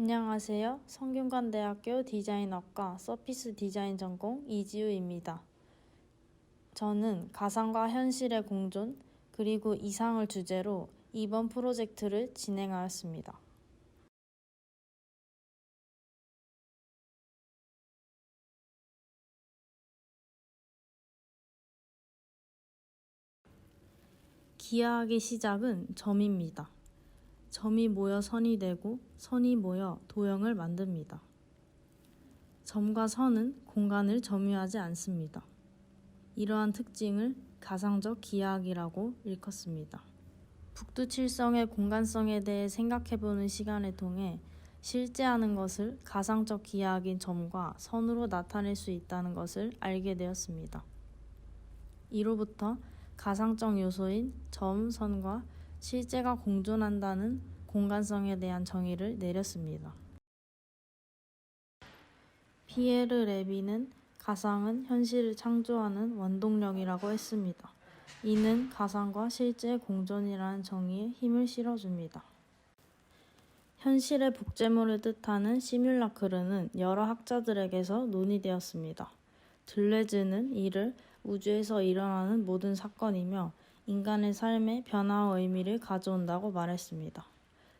안녕하세요. 성균관대학교 디자인학과 서피스 디자인 전공 이지우입니다. 저는 가상과 현실의 공존 그리고 이상을 주제로 이번 프로젝트를 진행하였습니다. 기하학의 시작은 점입니다. 점이 모여 선이 되고 선이 모여 도형을 만듭니다. 점과 선은 공간을 점유하지 않습니다. 이러한 특징을 가상적 기하학이라고 일컫습니다. 북두칠성의 공간성에 대해 생각해보는 시간을 통해 실제하는 것을 가상적 기하학인 점과 선으로 나타낼 수 있다는 것을 알게 되었습니다. 이로부터 가상적 요소인 점, 선과 실제가 공존한다는 공간성에 대한 정의를 내렸습니다. 피에르 레비는 가상은 현실을 창조하는 원동력이라고 했습니다. 이는 가상과 실제의 공존이라는 정의에 힘을 실어줍니다. 현실의 복제물을 뜻하는 시뮬라크르는 여러 학자들에게서 논의되었습니다. 들레즈는 이를 우주에서 일어나는 모든 사건이며 인간의 삶의 변화와 의미를 가져온다고 말했습니다.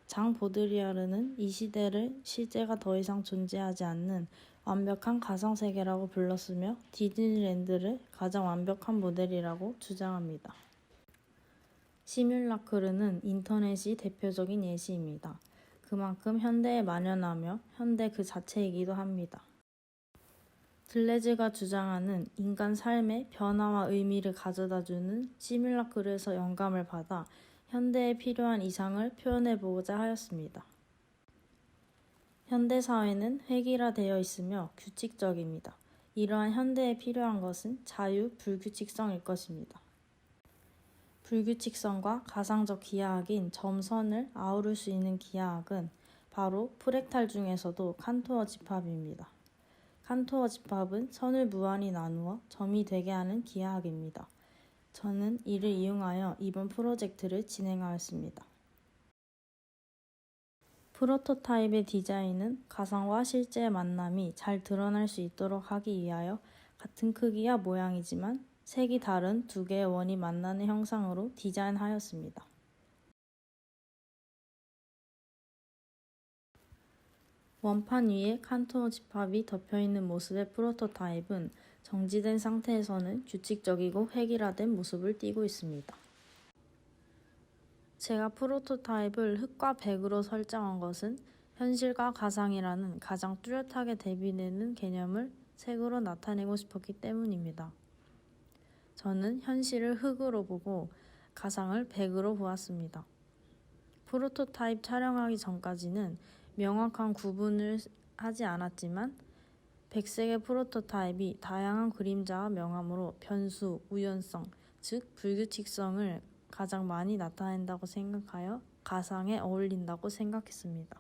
장 보드리아르는 이 시대를 실제가 더 이상 존재하지 않는 완벽한 가상세계라고 불렀으며 디즈니랜드를 가장 완벽한 모델이라고 주장합니다. 시뮬라크르는 인터넷이 대표적인 예시입니다. 그만큼 현대에 만연하며 현대 그 자체이기도 합니다. 들레즈가 주장하는 인간 삶의 변화와 의미를 가져다주는 시뮬라크르에서 영감을 받아 현대에 필요한 이상을 표현해보고자 하였습니다. 현대사회는 획일화되어 있으며 규칙적입니다. 이러한 현대에 필요한 것은 자유, 불규칙성일 것입니다. 불규칙성과 가상적 기하학인 점선을 아우를 수 있는 기하학은 바로 프랙탈 중에서도 칸토어 집합입니다. 칸토어 집합은 선을 무한히 나누어 점이 되게 하는 기하학입니다. 저는 이를 이용하여 이번 프로젝트를 진행하였습니다. 프로토타입의 디자인은 가상과 실제의 만남이 잘 드러날 수 있도록 하기 위하여 같은 크기와 모양이지만 색이 다른 두 개의 원이 만나는 형상으로 디자인하였습니다. 원판 위에 칸토어 집합이 덮여있는 모습의 프로토타입은 정지된 상태에서는 규칙적이고 획일화된 모습을 띠고 있습니다. 제가 프로토타입을 흑과 백으로 설정한 것은 현실과 가상이라는 가장 뚜렷하게 대비되는 개념을 색으로 나타내고 싶었기 때문입니다. 저는 현실을 흑으로 보고 가상을 백으로 보았습니다. 프로토타입 촬영하기 전까지는 명확한 구분을 하지 않았지만 백색의 프로토타입이 다양한 그림자와 명암으로 변수, 우연성, 즉 불규칙성을 가장 많이 나타낸다고 생각하여 가상에 어울린다고 생각했습니다.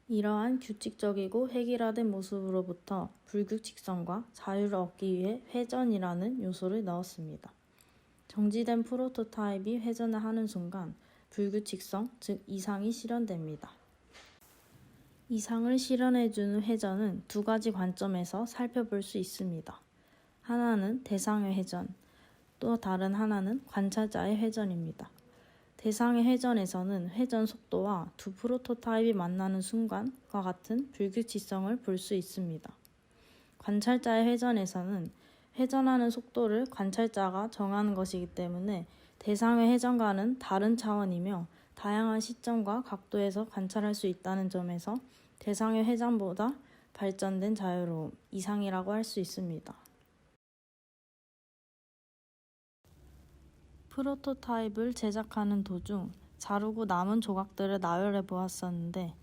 이러한 규칙적이고 획일화된 모습으로부터 불규칙성과 자유를 얻기 위해 회전이라는 요소를 넣었습니다. 정지된 프로토타입이 회전을 하는 순간 불규칙성, 즉 이상이 실현됩니다. 이상을 실현해주는 회전은 두 가지 관점에서 살펴볼 수 있습니다. 하나는 대상의 회전, 또 다른 하나는 관찰자의 회전입니다. 대상의 회전에서는 회전 속도와 두 프로토타입이 만나는 순간과 같은 불규칙성을 볼 수 있습니다. 관찰자의 회전에서는 회전하는 속도를 관찰자가 정하는 것이기 때문에 대상의 회전과는 다른 차원이며 다양한 시점과 각도에서 관찰할 수 있다는 점에서 대상의 회전보다 발전된 자유로움, 이상이라고 할 수 있습니다. 프로토타입을 제작하는 도중 자르고 남은 조각들을 나열해 보았었는데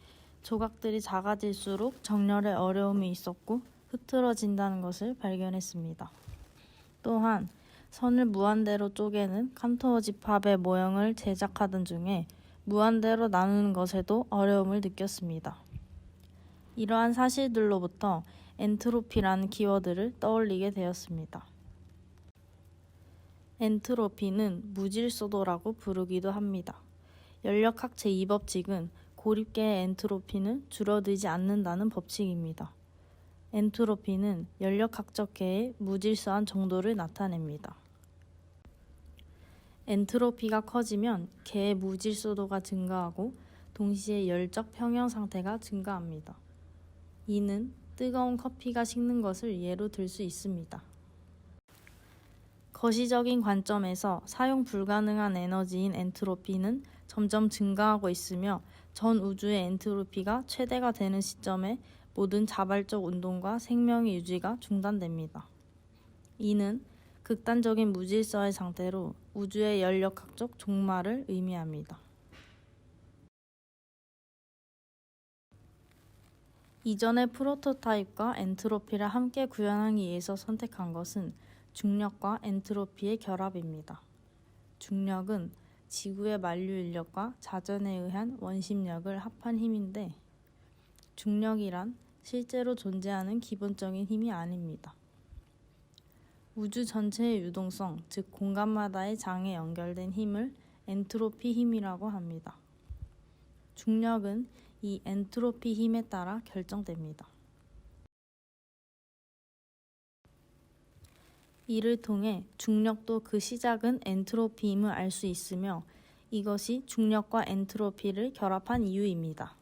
조각들이 작아질수록 정렬에 어려움이 있었고 흐트러진다는 것을 발견했습니다. 또한 선을 무한대로 쪼개는 칸토어 집합의 모형을 제작하던 중에 무한대로 나누는 것에도 어려움을 느꼈습니다. 이러한 사실들로부터 엔트로피라는 키워드를 떠올리게 되었습니다. 엔트로피는 무질서도라고 부르기도 합니다. 연력학 제2법칙은 고립계의 엔트로피는 줄어들지 않는다는 법칙입니다. 엔트로피는 연력학적 계의 무질서한 정도를 나타냅니다. 엔트로피가 커지면 계의 무질서도가 증가하고 동시에 열적 평형 상태가 증가합니다. 이는 뜨거운 커피가 식는 것을 예로 들 수 있습니다. 거시적인 관점에서 사용 불가능한 에너지인 엔트로피는 점점 증가하고 있으며 전 우주의 엔트로피가 최대가 되는 시점에 모든 자발적 운동과 생명의 유지가 중단됩니다. 이는 극단적인 무질서의 상태로 우주의 연력학적 종말을 의미합니다. 이전의 프로토타입과 엔트로피를 함께 구현하기 위해서 선택한 것은 중력과 엔트로피의 결합입니다. 중력은 지구의 만류 인력과 자전에 의한 원심력을 합한 힘인데 중력이란 실제로 존재하는 기본적인 힘이 아닙니다. 우주 전체의 유동성, 즉 공간마다의 장에 연결된 힘을 엔트로피 힘이라고 합니다. 중력은 이 엔트로피 힘에 따라 결정됩니다. 이를 통해 중력도 그 시작은 엔트로피 힘을 알 수 있으며 이것이 중력과 엔트로피를 결합한 이유입니다.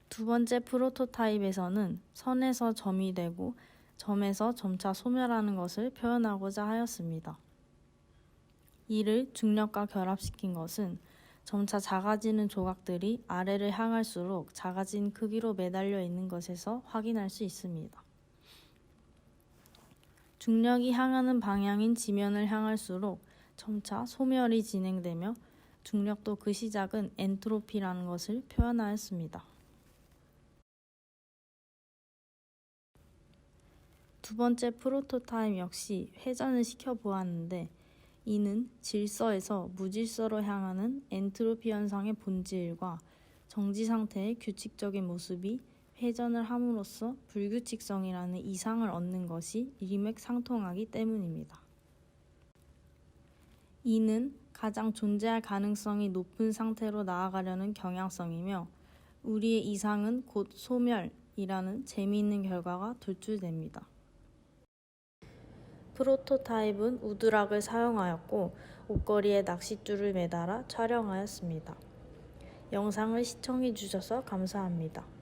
두 번째 프로토타입에서는 선에서 점이 되고 점에서 점차 소멸하는 것을 표현하고자 하였습니다. 이를 중력과 결합시킨 것은 점차 작아지는 조각들이 아래를 향할수록 작아진 크기로 매달려 있는 것에서 확인할 수 있습니다. 중력이 향하는 방향인 지면을 향할수록 점차 소멸이 진행되며 중력도 그 시작은 엔트로피라는 것을 표현하였습니다. 두 번째 프로토타입 역시 회전을 시켜보았는데 이는 질서에서 무질서로 향하는 엔트로피 현상의 본질과 정지 상태의 규칙적인 모습이 회전을 함으로써 불규칙성이라는 이상을 얻는 것이 일맥상통하기 때문입니다. 이는 가장 존재할 가능성이 높은 상태로 나아가려는 경향성이며 우리의 이상은 곧 소멸이라는 재미있는 결과가 돌출됩니다. 프로토타입은 우드락을 사용하였고 옷걸이에 낚싯줄을 매달아 촬영하였습니다. 영상을 시청해 주셔서 감사합니다.